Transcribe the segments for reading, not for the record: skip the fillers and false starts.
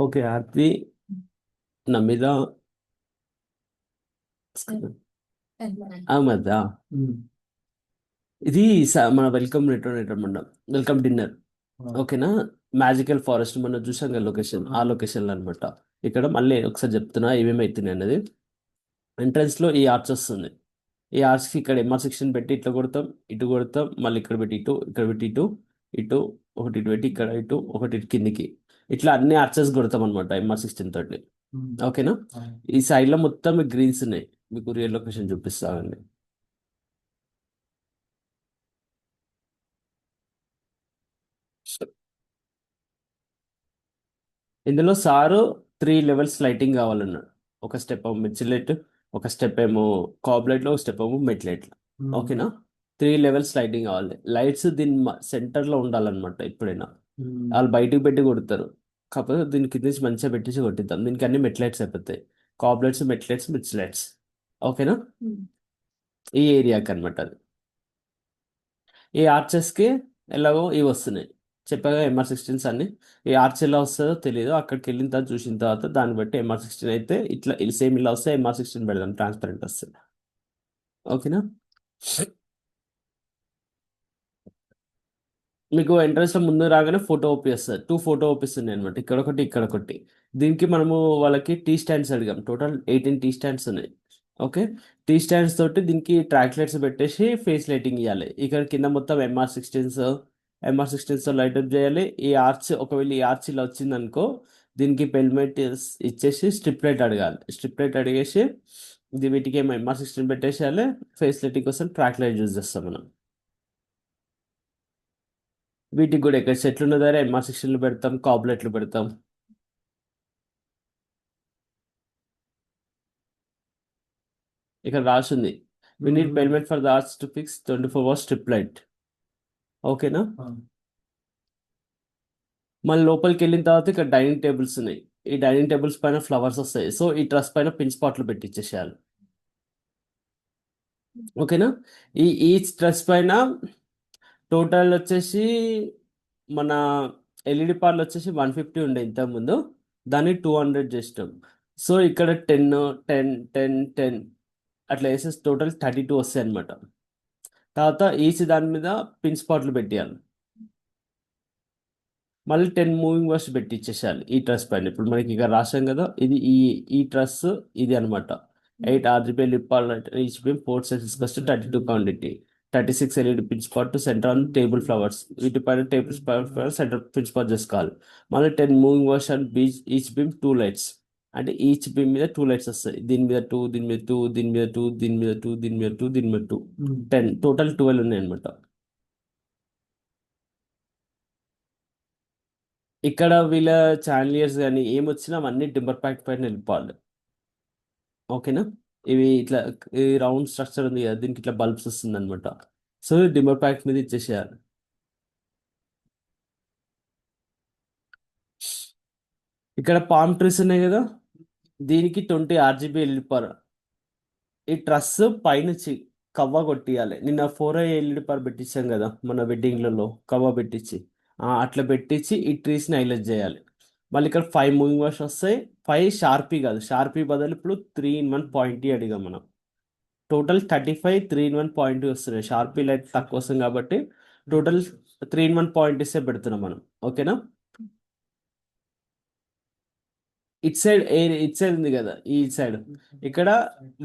Okay. అది నా మీద అహ్మద్. ఇది మన వెల్కమ్ రిటర్న్ మండం, వెల్కమ్ డిన్నర్. ఓకేనా. మ్యాజికల్ ఫారెస్ట్ మనం చూసాం కదా లొకేషన్, ఆ లొకేషన్లో అనమాట. ఇక్కడ మళ్ళీ ఒకసారి చెప్తున్నా ఏమేమి అవుతున్నాయి అనేది. ఎంట్రన్స్ లో ఈ ఆర్చ్ వస్తుంది. ఈ ఆర్చ్ కి ఇక్కడ ఎంఆర్ సెక్షన్ పెట్టి ఇట్లా కొడతాం, ఇటు కొడతాం, మళ్ళీ ఇక్కడ పెట్టి ఇటు, ఇక్కడ పెట్టి ఇటు, ఇటు ఒకటి, ఇటు పెట్టి ఇక్కడ ఇటు ఒకటి, ఇటు కిందికి. ఇట్లా అన్ని ఆర్చెస్ కొడతాం అనమాట ఎంఆర్ 16 తోటి. ఓకేనా. ఈ సైడ్ లో మొత్తం గ్రీన్స్ ఉన్నాయి. మీకు రియల్ లొకేషన్ చూపిస్తానండి. ఇందులో సారు 3 లెవెల్స్ లైటింగ్ కావాలన్నాడు. ఒక స్టెప్ ఏమో మిడ్సిలెట్, ఒక స్టెప్ ఏమో కాబ్ లైట్లో, ఒక స్టెప్ ఏమో మెట్ లైట్. ఓకేనా. 3 లెవెల్స్ లైటింగ్ కావాలి. లైట్స్ దీని సెంటర్లో ఉండాలన్నమాట ఎప్పుడైనా. వాళ్ళు బయటికి పెట్టి కొడతారు. కాకపోతే దీని కింద నుంచి మంచిగా పెట్టేసి కొట్టిద్దాం. దీనికి అన్ని మెట్ లైట్స్ అయిపోతాయి. కాబ్ లైట్స్, మెట్ లైట్స్, మిడ్స్ లైట్స్. ఓకేనా. ఈ ఏరియాకి అనమాట అది. ఈ ఆర్చెస్కి ఎలాగో ఇవి వస్తున్నాయి. చెప్పాగా ఎంఆర్ 16 అన్ని. ఈ ఆర్చ్ ఎలా వస్తుందో తెలియదు. అక్కడికి వెళ్ళిన తర్వాత చూసిన తర్వాత దాన్ని బట్టి ఎంఆర్ 16 అయితే ఇట్లా సేమ్ ఇలా వస్తే ఎంఆర్ 16 పెడదాం, ట్రాన్స్పరెంట్ వస్తుంది. ఓకేనా. మీకు ఎంట్రన్స్ లో ముందు రాగానే ఫోటో ఓపీ వస్తుంది. 2 ఫోటో ఓపీస్ ఉన్నాయి అనమాట, ఇక్కడ ఒకటి, ఇక్కడ ఒకటి. దీనికి మనము వాళ్ళకి టీ స్టాండ్స్ అడిగాం. టోటల్ 18 టీ స్టాండ్స్ ఉన్నాయి. ఓకే. టీ స్టాండ్స్ తోటి దీనికి ట్రాక్ లైట్స్ పెట్టేసి ఫేస్ లైటింగ్ ఇవ్వాలి. ఇక్కడ కింద మొత్తం ఎంఆర్ 16 లైట్ అప్ చేయాలి. ఈ ఆర్చ్, ఒకవేళ ఈ ఆర్చ్ ఇలా వచ్చింది అనుకో, దీనికి పెల్మెట్ ఇచ్చేసి స్ట్రిప్ లైట్ అడగాలి. స్ట్రిప్ లైట్ అడిగేసి వీటికి ఏమో ఎంఆర్ 16 పెట్టేసేయాలి. ఫేస్ లైటింగ్ కోసం ట్రాక్ లైట్ యూజ్ చేస్తాం మనం. వీటికి కూడా ఇక్కడ సెట్లు ఉన్న దగ్గర ఎంఆర్ 16 పెడతాం, కాబ్ లైట్లు పెడతాం. ఇక్కడ రాసింది, we need permit for the arch to fix 24 hours strip light. ఓకేనా. మళ్ళీ లోపలికి వెళ్ళిన తర్వాత ఇక్కడ డైనింగ్ టేబుల్స్ ఉన్నాయి. ఈ డైనింగ్ టేబుల్స్ పైన ఫ్లవర్స్ వస్తాయి. సో ఈ ట్రస్ పైన పిన్ స్పాట్లు పెట్టించేసేయాలి. ఓకేనా. ఈ ట్రస్ పైన టోటల్ వచ్చేసి మన ఎల్ఈడి పార్లు వచ్చేసి 150 ఉండే ఇంతకుముందు, దాన్ని 200 చేసినాం. సో ఇక్కడ 10, 10, 10, 10 అట్లా వేసేసి టోటల్ 32 వస్తాయి అనమాట. తర్వాత ఈచ్ దాని మీద పిన్ స్పాట్లు పెట్టేయాలి. మళ్ళీ 10 మూవింగ్ వర్స్ పెట్టి ఇచ్చేసేయాలి ఈ ట్రస్ పైన. ఇప్పుడు మనకి ఇక రాసాం కదా, ఇది ఈ ట్రస్ ఇది అనమాట. 8 RGB లిప్పాల్ each beam 4 6 quantity, 36 LED pin spot centre on table flowers. వీటిపైన table flowers centre pin spot చేసుకోవాలి. మళ్ళీ 10 మూవింగ్ వర్స్ అండ్ బీచ్ ఈచ్ బీమ్ 2 లైట్స్. అంటే ఈచ్ బీమ్ మీద 2 లైట్స్ వస్తాయి. దీని మీద 2, దీని మీద 2, దీని మీద 2, దీని మీద 2, దీని మీద 2, దీని మీద 2, 10 టోటల్ 12 ఉన్నాయి అనమాట. ఇక్కడ వీళ్ళ చాండిలియర్స్ కానీ ఏమొచ్చినా అవన్నీ టింబర్ ప్యాక్ పైన వెళ్ళిపోవాలి. ఓకేనా. ఇవి ఇట్లా ఈ రౌండ్ స్ట్రక్చర్ ఉంది కదా, దీనికి ఇట్లా బల్బ్స్ వస్తుంది అనమాట. సో టింబర్ ప్యాక్ మీద ఇచ్చేసేయాలి. ఇక్కడ పామ్ ట్రీస్ ఉన్నాయి కదా, దీనికి 20 RGB వెళ్ళిపోరు. ఈ ట్రస్ పైనుంచి కవ్వ కొట్టియాలి. నిన్న 4 ఎల్ఈడి పెట్టించాం కదా మన వెడ్డింగ్లలో, కవ్వ పెట్టించి అట్లా పెట్టించి ఈ ట్రీస్ని హైలైట్ చేయాలి. మళ్ళీ ఇక్కడ 5 మూవింగ్ వర్స్ వస్తాయి. 5 షార్పీ కాదు, షార్పీ బదులు ఇప్పుడు 3-in-1 పాయింట్ అడిగాం మనం. టోటల్ 35 3-in-1 పాయింట్ వస్తున్నాయి. షార్పీ లైట్ తక్కువ వస్తుంది కాబట్టి టోటల్ 3-in-1 పాయింట్ ఇస్తే పెడుతున్నాం మనం. ఓకేనా. ఇట్ సైడ్ ఉంది కదా, ఈ సైడ్ ఇక్కడ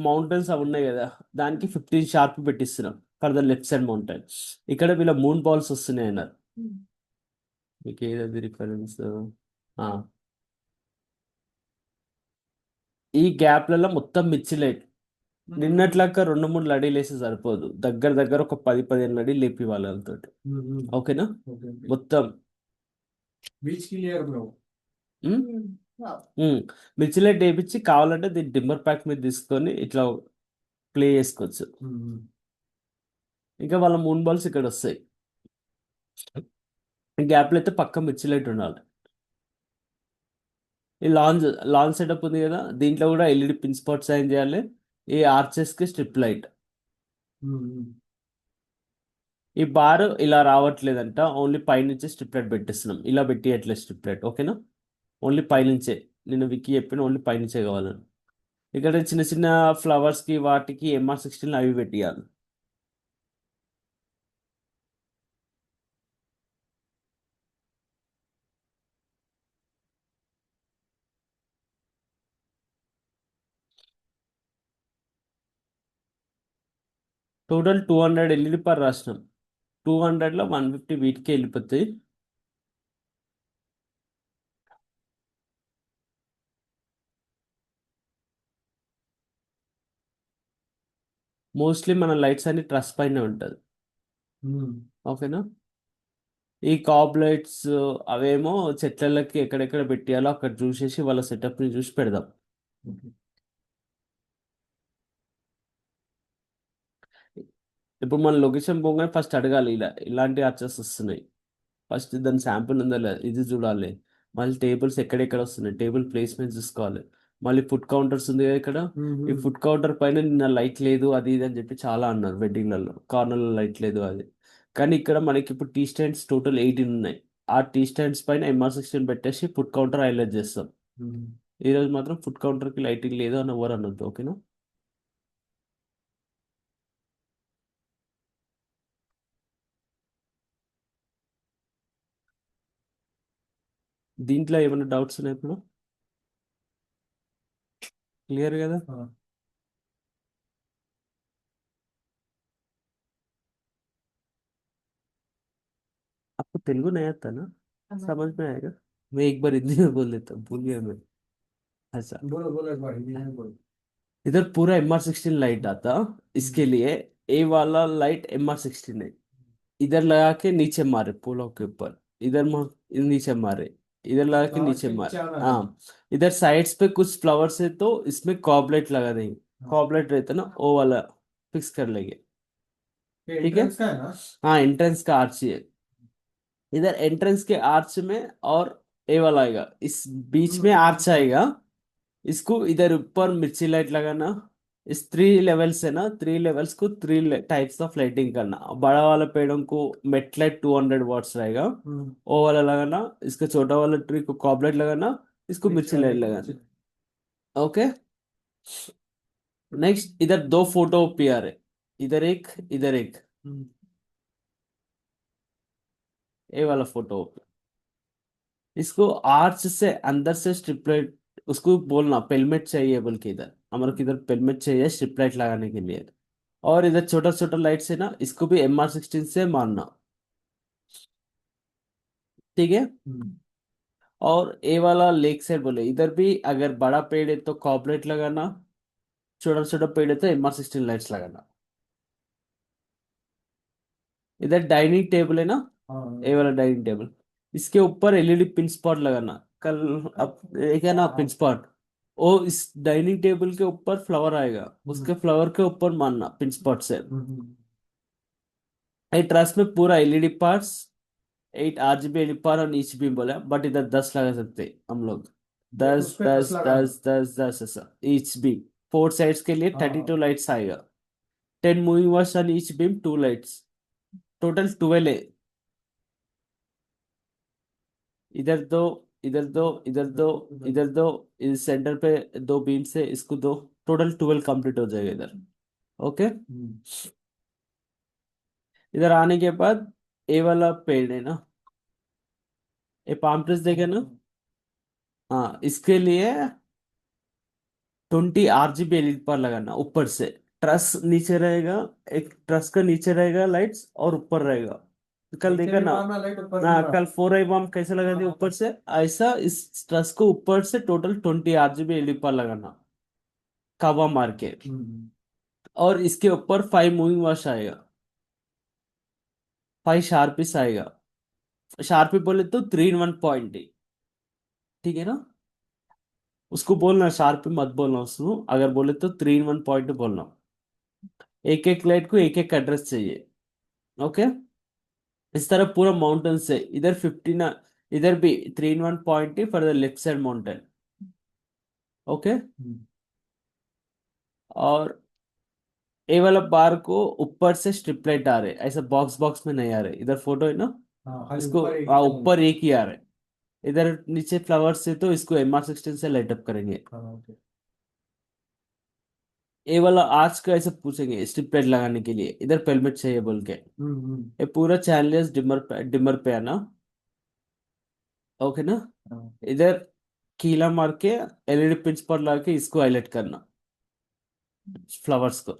మౌంటైన్స్ అవి ఉన్నాయి కదా, దానికి 15 షార్ప్ పెట్టిస్తున్నాం for the left side mountain. ఇక్కడ వీళ్ళ మూన్ బాల్స్ వస్తున్నాయి అన్నారు. మీకు ఏది రిఫరెన్స్. ఈ గ్యాప్లలో మొత్తం మిర్చి లైట్. నిన్నట్లాగా 2-3 లడీలు వేస్తే సరిపోదు, దగ్గర దగ్గర ఒక 10-15 లడీలు లేపి వాళ్ళతో. ఓకేనా. మొత్తం మిర్చి లైట్ వేయించి కావాలంటే దీన్ని టింబర్ ప్యాక్ మీద తీసుకొని ఇట్లా ప్లే చేసుకోవచ్చు. ఇంకా వాళ్ళ మూన్ బాల్స్ ఇక్కడ వస్తాయి. గ్యాప్లో అయితే పక్క మిర్చి లైట్ ఉండాలి. ఈ లాంజ్ సెటప్ ఉంది కదా, దీంట్లో కూడా ఎల్ఈడి పిన్ స్పాట్ సైన్ చేయాలి. ఈ ఆర్చెస్ కి స్ట్రిప్ లైట్. ఈ బార్ ఇలా రావట్లేదంట, ఓన్లీ పైనుంచి స్ట్రిప్ లైట్ పెట్టిస్తున్నాం. ఇలా పెట్టియట్లేదు స్ట్రిప్ లైట్. ఓకేనా. ఓన్లీ పైనుంచే. నేను విక్కీ చెప్పిన ఓన్లీ పైనుంచే కావాలని. ఇక్కడ చిన్న చిన్న ఫ్లవర్స్కి వాటికి MR16 అవి పెట్టియాలి. టోటల్ 200 ఎల్ఈడి పర్ రాసినాం. 200లో 150 వీటికే వెళ్ళిపోతాయి. మోస్ట్లీ మన లైట్స్ అన్ని ట్రస్ పైన ఉంటుంది. ఓకేనా. ఈ కాబ్ లైట్స్ అవేమో చెట్లకి ఎక్కడెక్కడ పెట్టాలో అక్కడ చూసేసి వాళ్ళ సెటప్ని చూసి పెడదాం. ఇప్పుడు మన లొకేషన్ పోగానే ఫస్ట్ అడగాలి, ఇలా ఇలాంటి ఆర్చర్స్ వస్తున్నాయి, ఫస్ట్ దాని శాంపుల్ ఉందా లేదా ఇది చూడాలి. మళ్ళీ టేబుల్స్ ఎక్కడెక్కడ వస్తున్నాయి, టేబుల్ ప్లేస్మెంట్ చూసుకోవాలి. మళ్ళీ ఫుడ్ కౌంటర్స్ ఉంది కదా ఇక్కడ. ఈ ఫుడ్ కౌంటర్ పైన నిన్న లైట్ లేదు అది ఇది అని చెప్పి చాలా అన్నారు వెడ్డింగ్లలో, కార్నర్లో లైట్ లేదు అది. కానీ ఇక్కడ మనకి ఇప్పుడు టీ స్టాండ్స్ టోటల్ 18 ఉన్నాయి. ఆ టీ స్టాండ్స్ పైన MR16 పెట్టేసి ఫుడ్ కౌంటర్ హైలైట్ చేస్తాం. ఈ రోజు మాత్రం ఫుడ్ కౌంటర్కి లైటింగ్ లేదు అని ఎవరు అనొద్దు, ఓకేనా. దీంట్లో ఏమైనా డౌట్స్ ఉన్నాయి ఇప్పుడు? క్లియర్ కదా. आपको तेलुगु नहीं आता ना? समझ में आएगा. मैं एक बार हिंदी में बोल देता हूँ, भूल गया मैं. अच्छा. बोलो बोलो एक बार हिंदी में बोलो। इधर पूरा MR16 लाइट आता, इसके लिए ए वाला लाइट MR16 है. इधर लगा के नीचे मारे पोलों के ऊपर, इधर नीचे मारे, इधर लगा के नीचे मारे. हाँ. इधर साइड्स पे कुछ फ्लावर्स है तो इसमें कॉबलेट लगा देंगे. कॉबलेट रहता ना वो वाला फिक्स कर लेंगे. ठीक है. एंट्रेंस का है ना? हाँ एंट्रेंस का आर्च है. इधर एंट्रेंस के आर्च में और ए वाला आएगा, इस बीच में आर्च आएगा. इसको इधर ऊपर मिर्ची लाइट लगाना. इस 3 लेवल्स है ना, 3 लेवल्स को 3 टाइप्स ऑफ लाइटिंग करना. बड़ा वाला पेड़ों को मेट लाइट 200 वॉट्स रहेगा, वो वाला लगाना. इसका छोटा वाला ट्री को कॉबलाइट लगाना. इसको मिर्ची लाइट लगाना. ओके. नेक्स्ट इधर 2 फोटो पियर है, इधर एक इधर एक. ये वाला फोटो. इसको आर्च से अंदर से स्ट्रिप लाइट, उसको बोलना पेलमेट चाहिए बोल के, इधर हमारे को इधर पेलमेट चाहिए स्ट्रिप लाइट लगाने के लिए. और इधर छोटा छोटा लाइट से ना इसको भी MR16 से मारना. ठीक है. और ए वाला लेक साइड बोले, इधर भी अगर बड़ा पेड़ है तो कॉर्पोरेट लगाना, छोटा छोटा पेड़ है तो MR16 लाइट्स लगाना. इधर डाइनिंग टेबल है ना, ए वाला डाइनिंग टेबल, इसके ऊपर LED पिन स्पॉट लगाना. कल अब एक है ना पिन स्पॉट, वो इस डाइनिंग टेबल के ऊपर फ्लावर आएगा, उसके फ्लावर के ऊपर मारना पिन स्पॉट से. ये ट्रस्ट में पूरा LED पार्ट्स, 8 RGB LED पार और ईच भी बोला, बट इधर 10 लगा सकते हैं हम लोग. दस उस पे 10 दस लगाना। 10 ऐसा ईच भी. 4 साइड्स के लिए 32 लाइट्स आएगा. 10 moving wires on each beam, 2 lights. Total 12 है. इधर दो, इधर दो, इधर दो, इधर दो. इस सेंटर पे 2 बीम से इसको दो. टोटल 12 कंप्लीट हो जाएगा इधर. ओके. इधर आने के बाद ए वाला पेड़ है ना, ये पाम ट्रीज देखे ना. हाँ इसके लिए 20 RGB LED पर लगाना ऊपर से. ट्रस नीचे रहेगा, एक ट्रस का नीचे रहेगा लाइट्स और ऊपर रहेगा. कल नीचे देखा भी ना. मारना लाइट ऊपर भी हाँ मारना। कल 4i बम कैसे लगा दिया ऊपर से, ऐसा इस ट्रस को ऊपर से टोटल 20 RGB LED पर लगाना, काबा मार के. और इसके ऊपर 5 मूविंग वॉश आएगा, 5 शार्पिस आएगा. शार्पी बोले तो 3 in 1 पॉइंट है. ठीक है ना. उसको बोलना शार्पी मत बोलना उसको, अगर बोले तो 3 in 1 पॉइंट बोलना. एक एक लाइट को एक एक एड्रेस चाहिए. ओके. इस तरह पूरा माउंटेन से इधर 15, इधर भी 3 in 1 पॉइंट है for the left side mountain. Okay. और ए वाला बार को ऊपर से स्ट्रिप लाइट आ रहे, ऐसा बॉक्स बॉक्स में नहीं आ रहे. इधर फोटो है ना, हाँ खाली इसको ऊपर एक हाँ ही ऊपर एक ही आ रहा है. इधर नीचे फ्लावर्स से तो इसको MR16 से लाइट अप करेंगे। हाँ ओके। ये वाला आर्च का ऐसे पूछेंगे स्ट्रिप लाइट लगाने के लिए, इधर पेलमेट चाहिए बोल के। हम्म। ये पूरा चैनलेस डिमर पे है ना। ओके ना। हाँ इधर कीला मार के LED पिंच पर लगा के इसको हाईलाइट करना, फ्लावर्स को।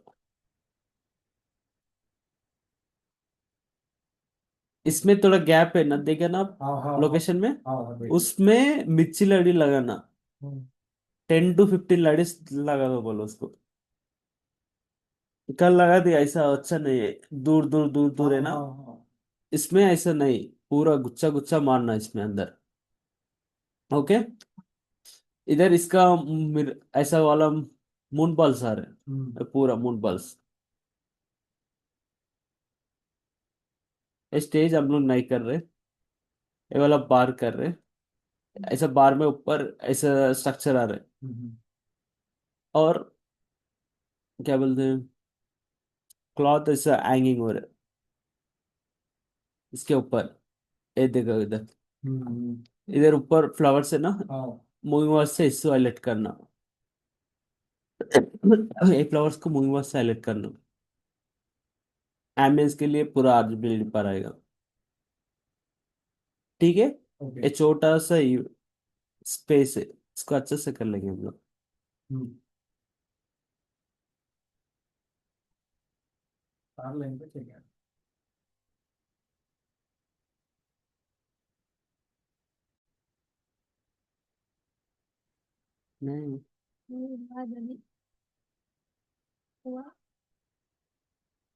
इसमें थोड़ा गैप है ना, देखे ना आप हाँ हाँ हाँ। लोकेशन में। हाँ हाँ, देख। उसमें मिर्ची लड़ी लगाना, हम्म। 10 to 15 लड़ी लगा दो बोलो उसको। कल लगा दिया ऐसा अच्छा नहीं है, दूर दूर दूर हाँ दूर है ना। हाँ हाँ। इसमें ऐसा नहीं, पूरा गुच्छा गुच्छा मारना इसमें अंदर। ओके। इधर इसका ऐसा वाला मून बॉल्स आ रहे हम्म। हैं, पूरा मून बॉल्स। स्टेज हम लोग नहीं कर रहे, ये वाला बार कर रहे। ऐसा बार में ऊपर ऐसा स्ट्रक्चर आ रहा है। हम्म। और क्या बोलते हैं, क्लॉथ ऐसा हैंगिंग हो रहा है इसके ऊपर। ये देखो इधर, हम्म। इधर ऊपर फ्लावर से ना, हाँ। मूविंग वर्ड से इसको हाईलाइट करना। ये फ्लावर्स को मूविंग वर्ड से हाईलाइट करना, एम्बियंस के लिए पूरा आर्जिबिलिटी पर आएगा। ठीक है। ओके। ये छोटा सा स्पेस है, इसको अच्छे से कर लेंगे हम लोग। हम्म। चार लाइन पे चाहिए। नहीं। बाद अभी हुआ।